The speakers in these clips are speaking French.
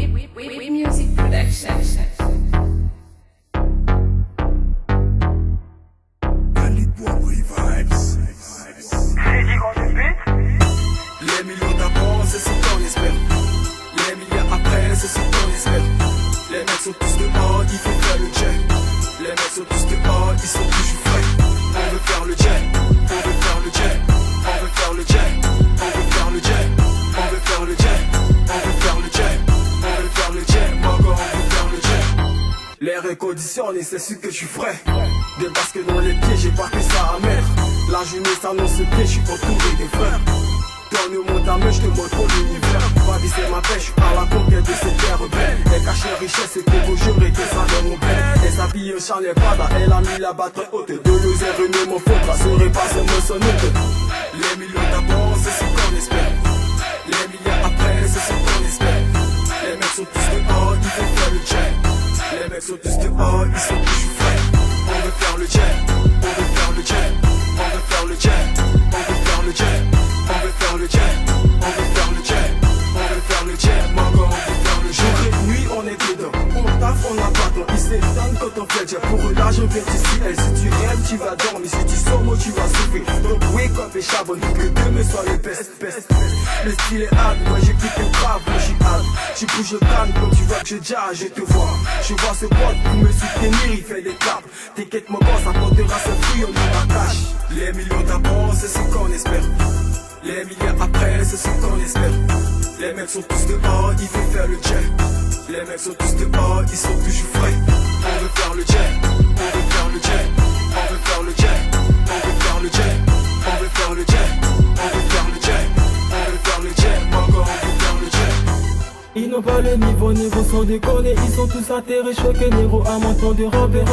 We Music Production. Les millions d'avant, c'est ce qu'on espère. Les milliards après, c'est ce qu'on espère. Les mecs sont tous dehors, il faut faire le jet. Les mecs sont tous dehors, ils sont toujours frais. On veut faire le jet, on veut faire le jet. On veut faire le jet, on veut faire le jet. On veut faire le jet, on veut faire le jet. On veut faire le jet, moi on veut faire le jet. L'air est conditionné, c'est ce que je ferai. Des baskets dans les pieds, j'ai pas que ça à mettre. La jeunesse annonce le pied, je suis entouré des frères. Donne-moi ta main, je te montre l'univers. Va viser ma pêche à la conquête de cette terre belle. Elle cache les richesses et que vos jurés que ça donne mon belle. Elle s'habille au Chanel Prada, elle a mis la barre très haute. De l'oser ne m'en faudra, serait pas seulement son hôte. Les millions d'abord, c'est ce qu'on espère. Les milliards après, c'est ce qu'on espère. Les mecs sont tous dehors, il faut faire le jet. Les mecs sont tous dehors, ils sont toujours frais. On veut faire le jet, on veut faire le jet. On veut faire le jet, on veut faire le jet. On veut faire le jet, on veut faire le jet. On veut faire le jet, moi encore on veut faire le jet. Jour et nuit on est dedans, on taffe, on a pas de temps. Ils s'étonnent quand on fait le jet. Pour eux là je viens d'ici, elle si tu rêves tu vas dormir. Si tu sors moi tu vas souffrir. Donc wake up et charbonne, que demain soit les best. Le style est hard, moi j'écoute le grave, moi j'suis hard. J'y bouge le crâne quand tu vois que je jazz, je te vois. Je vois ce pote pour me soutenir, il fait des claps. T'inquiète mon boss, ça portera ses fruits, on nous rattache. Les millions d'abord, c'est ce qu'on espère. Les milliards après, c'est ce qu'on espère. Les mecs sont tous dehors, il faut faire le jet. Les mecs sont tous dehors, ils sont toujours frais. On veut faire le jet, on veut faire le jet. On veut faire le jet, on veut faire le jet. On veut faire le jet, on veut faire le jet. On veut faire le jet, moi encore on veut faire le jet. Ils n'ont pas le niveau sans déconner. Ils sont tous atterrés, choqués, néro à mon temps de rapper.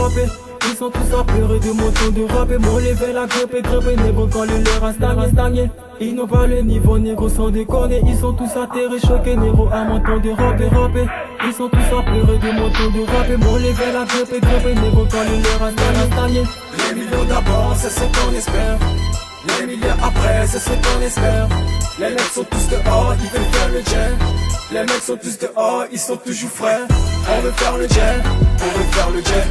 Ils sont tous apeurés de mon temps de rapper. Mon level a grimpé, négro quand le leur a stagné. Ils n'ont pas le niveau négro sans déconner. Ils sont tous atterrés, choqués, négro à mon temps de rapper. Ils sont tous apeurés de mon temps de rapper. Mon level a grimpé, négro quand le leur a stagné. Les millions d'abord, c'est ce qu'on espère. Les milliards après, c'est ce qu'on espère. Les mecs sont tous dehors, ils veulent faire le jet. Les mecs sont tous dehors, ils sont toujours frais. On veut faire le jet, on veut faire le jet.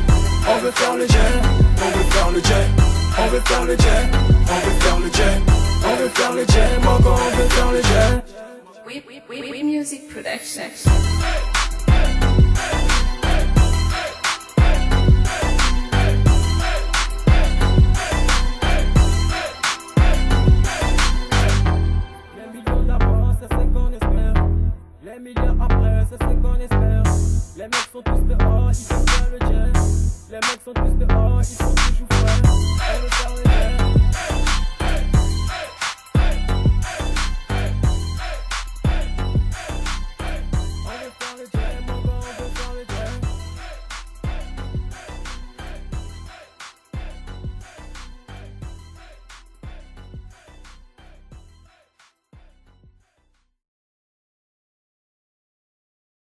On veut faire le jet, on veut faire le jet. On veut faire le jet, on veut faire le jet. On veut faire le jet, moi encore on veut faire le jet. We Music Production. Les milliards après, c'est ce qu'on espère. Les mecs sont tous dehors, ils font faire le jet. Les mecs sont tous dehors, ils sont toujours